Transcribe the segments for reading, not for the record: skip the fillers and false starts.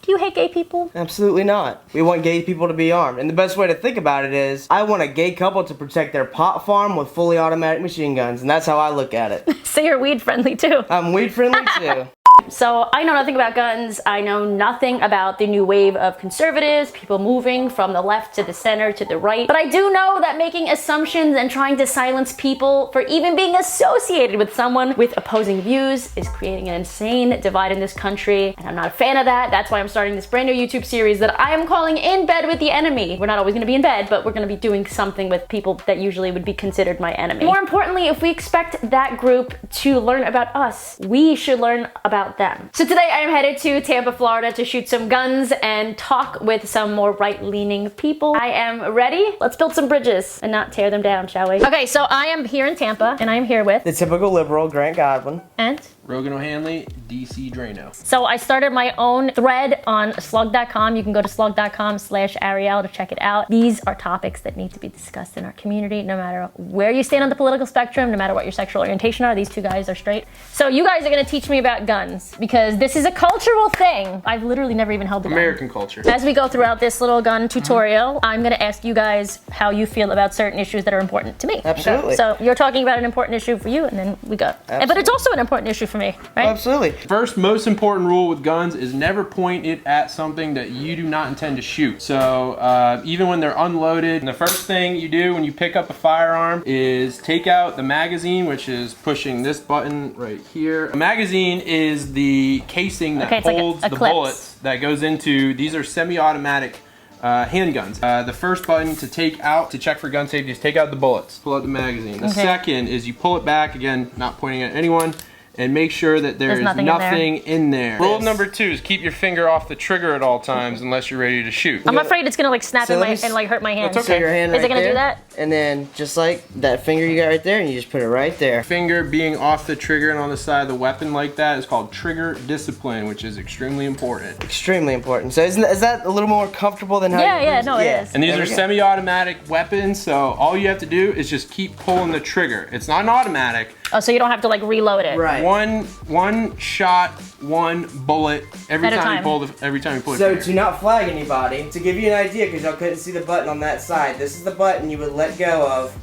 Do you hate gay people? Absolutely not. We want gay people to be armed. And the best way to think about it is, I want a gay couple to protect their pot farm with fully automatic machine guns. And that's how I look at it. So you're weed friendly too. I'm weed friendly too. So I know nothing about guns. I know nothing about the new wave of conservatives, people moving from the left to the center to the right. But I do know that making assumptions and trying to silence people for even being associated with someone with opposing views is creating an insane divide in this country. And I'm not a fan of that. That's why I'm starting this brand new YouTube series that I am calling In Bed with the Enemy. We're not always gonna be in bed, but we're gonna be doing something with people that usually would be considered my enemy. More importantly, if we expect that group to learn about us, we should learn about them. So today I am headed to Tampa, Florida to shoot some guns and talk with some more right-leaning people. I am ready. Let's build some bridges and not tear them down, shall we? Okay, so I am here in Tampa and I am here with The typical liberal, Grant Godwin. And Rogan O'Hanley, DC Drano. so I started my own thread on slug.com. You can go to slug.com/Ariel to check it out. These are topics that need to be discussed in our community, no matter where you stand on the political spectrum, no matter what your sexual orientation are. These two guys are straight. So you guys are gonna teach me about guns because this is a cultural thing. I've literally never even held a gun. American culture. As we go throughout this little gun tutorial, I'm gonna ask you guys how you feel about certain issues that are important to me. Absolutely. So you're talking about an important issue for you, and then we go. But it's also an important issue for me, right? Absolutely. First, most important rule with guns is never point it at something that you do not intend to shoot. So even when they're unloaded, the first thing you do when you pick up a firearm is take out the magazine, which is pushing this button right here. A magazine is the casing that holds the bullets that goes into, these are semi-automatic handguns. The first button to take out, to check for gun safety, is take out the bullets. Pull out the magazine. The second is you pull it back, again, not pointing at anyone, and make sure that there's nothing in there. Rule number 2 is keep your finger off the trigger at all times unless you're ready to shoot. I'm afraid it's gonna like snap in my and like hurt my hand. That's okay. So your hand Is it right gonna there, do that? And then just like that finger you got right there, and you just put it right there. Finger being off the trigger and on the side of the weapon like that is called trigger discipline, which is extremely important. Extremely important. So is that a little more comfortable than how you it is. And these are semi-automatic weapons, so all you have to do is just keep pulling the trigger. It's not an automatic. Oh, so you don't have to like reload it. Right. One shot, one bullet every time you pull the trigger. So to not flag anybody, to give you an idea, because y'all couldn't see the button on that side, this is the button you would let go of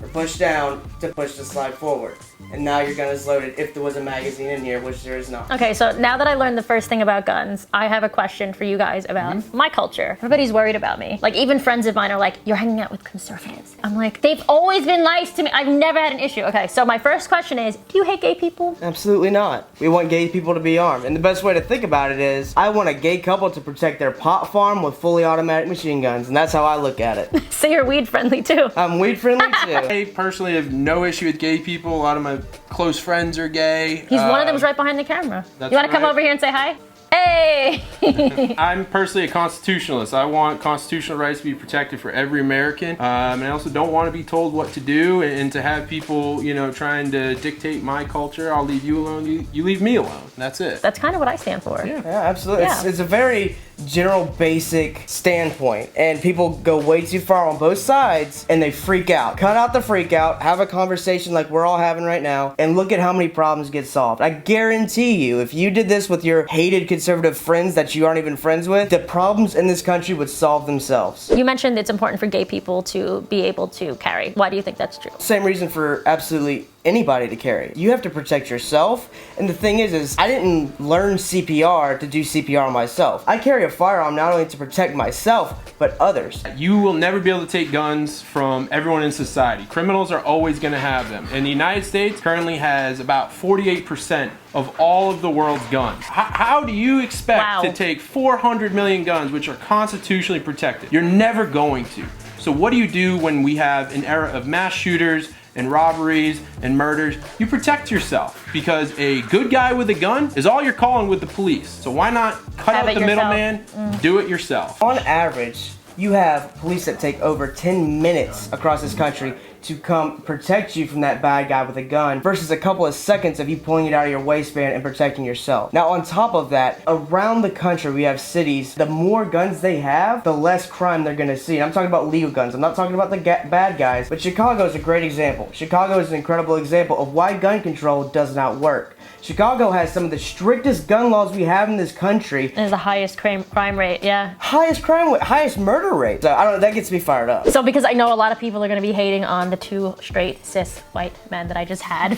or push down to push the slide forward. And now your gun is loaded if there was a magazine in here, which there is not. Okay, so now that I learned the first thing about guns, I have a question for you guys about my culture. Everybody's worried about me. Like even friends of mine are like, you're hanging out with conservatives. I'm like, they've always been nice to me. I've never had an issue. Okay, so my first question is, do you hate gay people? Absolutely not. We want gay people to be armed. And the best way to think about it is, I want a gay couple to protect their pot farm with fully automatic machine guns. And that's how I look at it. So you're weed friendly too. I'm weed friendly too. I personally have no issue with gay people. A lot of my close friends are gay. He's one of them's right behind the camera. You want to come over here and say hi? Hey! I'm personally a constitutionalist. I want constitutional rights to be protected for every American. And I also don't want to be told what to do and to have people, you know, trying to dictate my culture. I'll leave you alone. You leave me alone. That's it. That's kind of what I stand for. Yeah, absolutely. Yeah. It's a very general basic standpoint, and people go way too far on both sides and they freak out. Cut out the freak out, have a conversation like we're all having right now, and look at how many problems get solved. I guarantee you, if you did this with your hated conservative friends that you aren't even friends with, the problems in this country would solve themselves. You mentioned it's important for gay people to be able to carry. Why do you think that's true? Same reason for absolutely anybody to carry. You have to protect yourself, and the thing is I didn't learn CPR to do CPR myself. I carry a firearm not only to protect myself, but others. You will never be able to take guns from everyone in society. Criminals are always going to have them. And the United States currently has about 48% of all of the world's guns. How do you expect to take 400 million guns, which are constitutionally protected? You're never going to. So what do you do when we have an era of mass shooters and robberies and murders? You protect yourself, because a good guy with a gun is all you're calling with the police. So why not cut out the middleman, do it yourself? On average, you have police that take over 10 minutes across this country to come protect you from that bad guy with a gun versus a couple of seconds of you pulling it out of your waistband and protecting yourself. Now, on top of that, around the country, we have cities. The more guns they have, the less crime they're gonna see. And I'm talking about legal guns. I'm not talking about the bad guys, but Chicago is a great example. Chicago is an incredible example of why gun control does not work. Chicago has some of the strictest gun laws we have in this country. It is the highest crime rate, yeah. Highest crime rate, highest murder rate. So I don't know, that gets me fired up. So because I know a lot of people are going to be hating on the 2 straight cis white men that I just had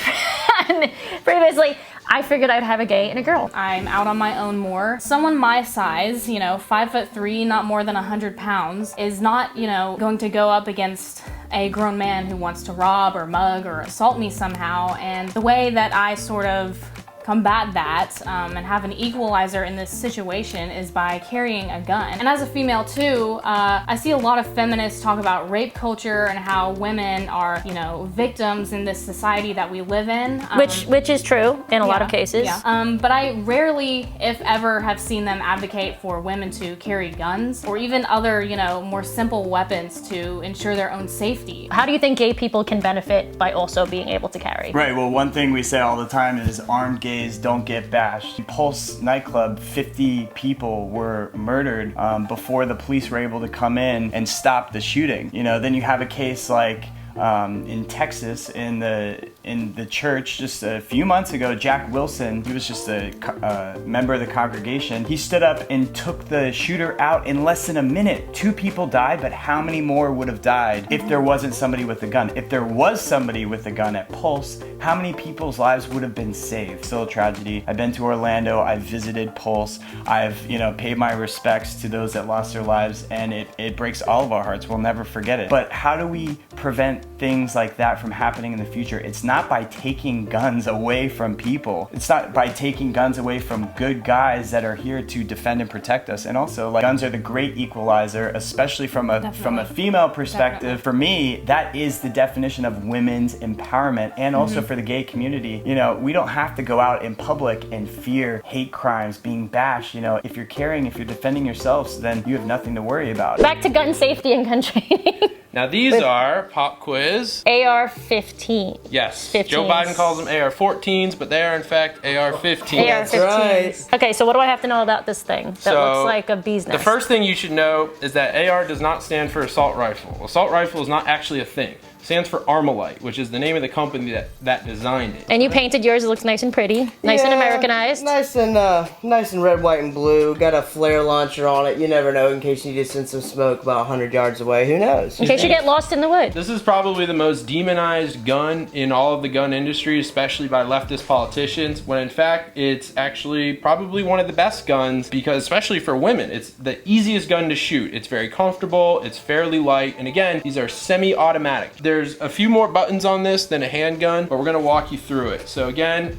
previously, I figured I'd have a gay and a girl. I'm out on my own more. Someone my size, 5'3", not more than 100 pounds, is not, going to go up against a grown man who wants to rob or mug or assault me somehow. And the way that I sort of combat that and have an equalizer in this situation is by carrying a gun. And as a female too, I see a lot of feminists talk about rape culture and how women are, victims in this society that we live in. Which is true in a lot of cases. Yeah. But I rarely, if ever, have seen them advocate for women to carry guns or even other, more simple weapons to ensure their own safety. How do you think gay people can benefit by also being able to carry? Right, well, one thing we say all the time is armed gays don't get bashed. Pulse nightclub, 50 people were murdered before the police were able to come in and stop the shooting. Then you have a case like in Texas in the church just a few months ago. Jack Wilson, he was just a member of the congregation. He stood up and took the shooter out in less than a minute. 2 people died, but how many more would have died if there wasn't somebody with a gun? If there was somebody with a gun at Pulse, how many people's lives would have been saved? Still a tragedy. I've been to Orlando, I've visited Pulse, I've paid my respects to those that lost their lives, and it breaks all of our hearts. We'll never forget it. But how do we prevent things like that from happening in the future? It's not by taking guns away from people. It's not by taking guns away from good guys that are here to defend and protect us. And also, guns are the great equalizer, especially from a female perspective. Definitely. For me, that is the definition of women's empowerment, and also for the gay community. We don't have to go out in public and fear hate crimes, being bashed. If you're carrying, if you're defending yourselves, then you have nothing to worry about. Back to gun safety and gun training. Now these are, pop quiz, AR-15. Yes. 15s. Joe Biden calls them AR-14s, but they are in fact AR-15s. That's right. Okay, so what do I have to know about this thing that looks like a bee's nest? The first thing you should know is that AR does not stand for assault rifle. Assault rifle is not actually a thing. It stands for Armalite, which is the name of the company that designed it. And you painted yours, it looks nice and pretty. Nice and Americanized. Nice and red, white, and blue. Got a flare launcher on it. You never know, in case you need to send some smoke about 100 yards away. Who knows? In case you get lost in the woods. This is probably the most demonized gun in all of the gun industry, especially by leftist politicians, when in fact it's actually probably one of the best guns, because especially for women, it's the easiest gun to shoot. It's very comfortable, it's fairly light, and again, these are semi-automatic. There's a few more buttons on this than a handgun, but we're gonna walk you through it. So again,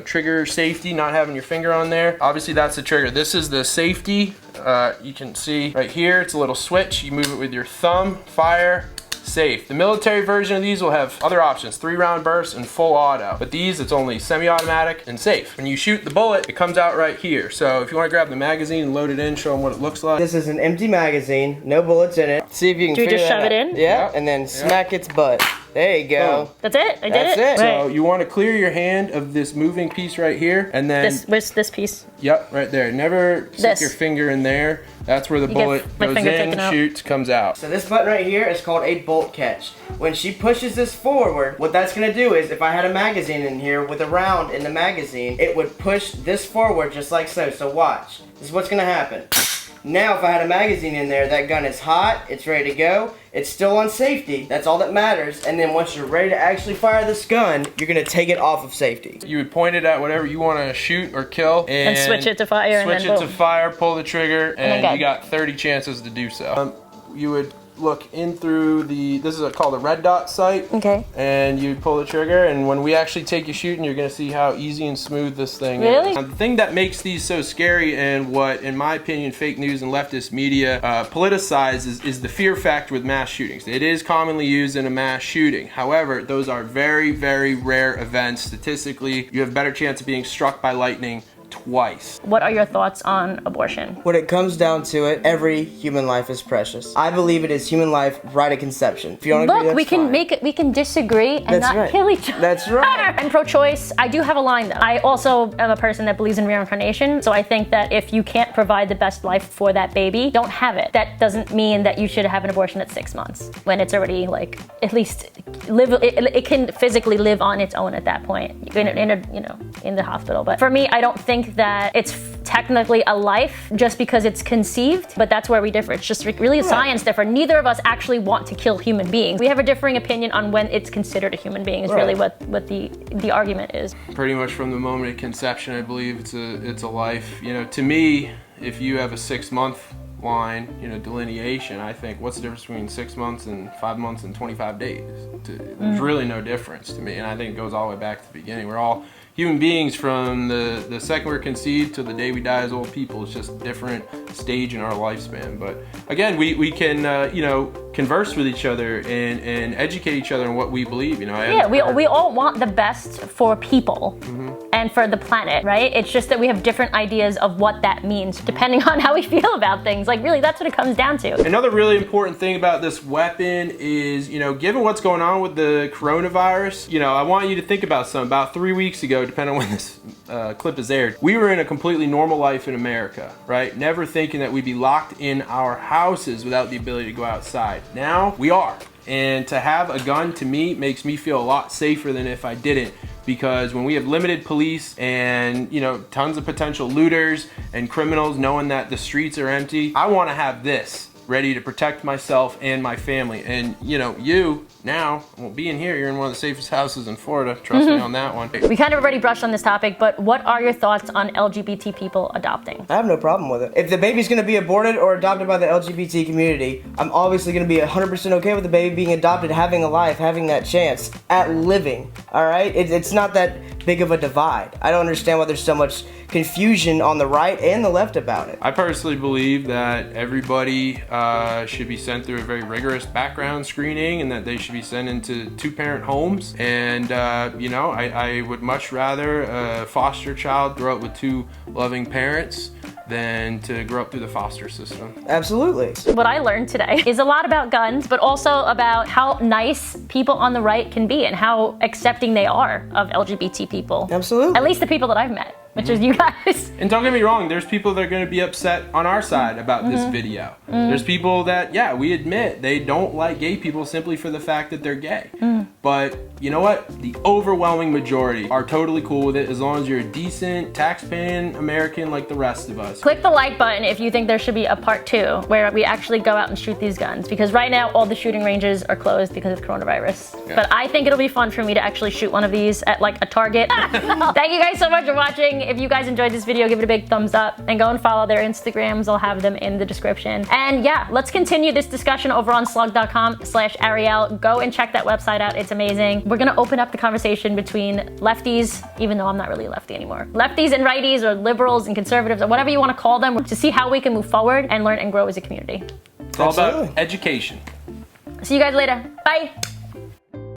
trigger safety, not having your finger on there. Obviously that's the trigger. This is the safety. You can see right here, it's a little switch. You move it with your thumb, fire, safe. The military version of these will have other options, 3-round bursts and full auto. But these, it's only semi-automatic and safe. When you shoot the bullet, it comes out right here. So if you want to grab the magazine and load it in, show them what it looks like. This is an empty magazine, no bullets in it. See if you can Do you just shove it in? Yeah, and then smack its butt. There you go. Boom. That's it? I did That's it. So you want to clear your hand of this moving piece right here, and then this piece. Yep, right there. Never stick your finger in there. That's where the bullet goes in, shoots, comes out. So this button right here is called a bolt catch. When she pushes this forward, what that's gonna do is, if I had a magazine in here with a round in the magazine, it would push this forward just like so. So watch. This is what's gonna happen. Now if I had a magazine in there, that gun is hot, it's ready to go, it's still on safety, that's all that matters, and then once you're ready to actually fire this gun, you're gonna take it off of safety. You would point it at whatever you want to shoot or kill, and switch it to fire, switch it to fire, pull the trigger, and you got 30 chances to do so. You would look in through this is called a red dot sight. Okay. And you pull the trigger, and when we actually take you shooting, you're gonna see how easy and smooth this thing is. The thing that makes these so scary, and what, in my opinion, fake news and leftist media politicize is the fear factor with mass shootings. It is commonly used in a mass shooting. However, those are very, very rare events. Statistically, you have a better chance of being struck by lightning twice. What are your thoughts on abortion? When it comes down to it, every human life is precious. I believe it is human life right at conception. If you don't agree, Look, we that's can fine. make it. We can disagree and That's not right. kill each other. That's right. And pro-choice, I do have a line though. I also am a person that believes in reincarnation, so I think that if you can't provide the best life for that baby, don't have it. That doesn't mean that you should have an abortion at 6 months when it's already like at least live. It can physically live on its own at that point in the hospital. But for me, I don't think that it's technically a life just because it's conceived. But that's where we differ. It's just really a science differ. Neither of us actually want to kill human beings. We have a differing opinion on when it's considered a human being. Is really what the argument is. Pretty much from the moment of conception, I believe it's a life. You know, to me, if you have a 6-month line, delineation, I think what's the difference between 6 months and 5 months and 25 days? There's really no difference to me, and I think it goes all the way back to the beginning. We're all human beings from the second we're conceived to the day we die as old people. It's just a different stage in our lifespan. But again, we can converse with each other and educate each other on what we believe. We all want the best for people and for the planet, right? It's just that we have different ideas of what that means depending on how we feel about things. Like really, that's what it comes down to. Another really important thing about this weapon is, given what's going on with the coronavirus, I want you to think about something. About 3 weeks ago, depending on when this clip is aired, we were in a completely normal life in America, right? Never thinking that we'd be locked in our houses without the ability to go outside. Now we are. And to have a gun, to me, makes me feel a lot safer than if I didn't. Because when we have limited police and, tons of potential looters and criminals knowing that the streets are empty, I want to have this ready to protect myself and my family. And, you now, well, being here, you're in one of the safest houses in Florida. Trust me on that one. We kind of already brushed on this topic, but what are your thoughts on LGBT people adopting? I have no problem with it. If the baby's gonna be aborted or adopted by the LGBT community, I'm obviously gonna be 100% okay with the baby being adopted, having a life, having that chance at living, all right? It's not that big of a divide. I don't understand why there's so much confusion on the right and the left about it. I personally believe that everybody should be sent through a very rigorous background screening and that they should be sent into 2-parent homes. And, I would much rather a foster child grow up with 2 loving parents than to grow up through the foster system. Absolutely. What I learned today is a lot about guns, but also about how nice people on the right can be and how accepting they are of LGBT people. Absolutely. At least the people that I've met, which is you guys. And don't get me wrong, there's people that are going to be upset on our side about this video. There's people that, we admit they don't like gay people simply for the fact that they're gay. But you know what? The overwhelming majority are totally cool with it as long as you're a decent, tax-paying American like the rest of us. Click the like button if you think there should be a part 2 where we actually go out and shoot these guns, because right now all the shooting ranges are closed because of coronavirus. Yeah. But I think it'll be fun for me to actually shoot one of these at like a Target. Thank you guys so much for watching. If you guys enjoyed this video, give it a big thumbs up and go and follow their Instagrams. I'll have them in the description. And let's continue this discussion over on slug.com/Ariel. Go and check that website out. It's amazing. We're gonna open up the conversation between lefties, even though I'm not really a lefty anymore. Lefties and righties, or liberals and conservatives, or whatever you want to call them, to see how we can move forward and learn and grow as a community. It's all about education. See you guys later. Bye.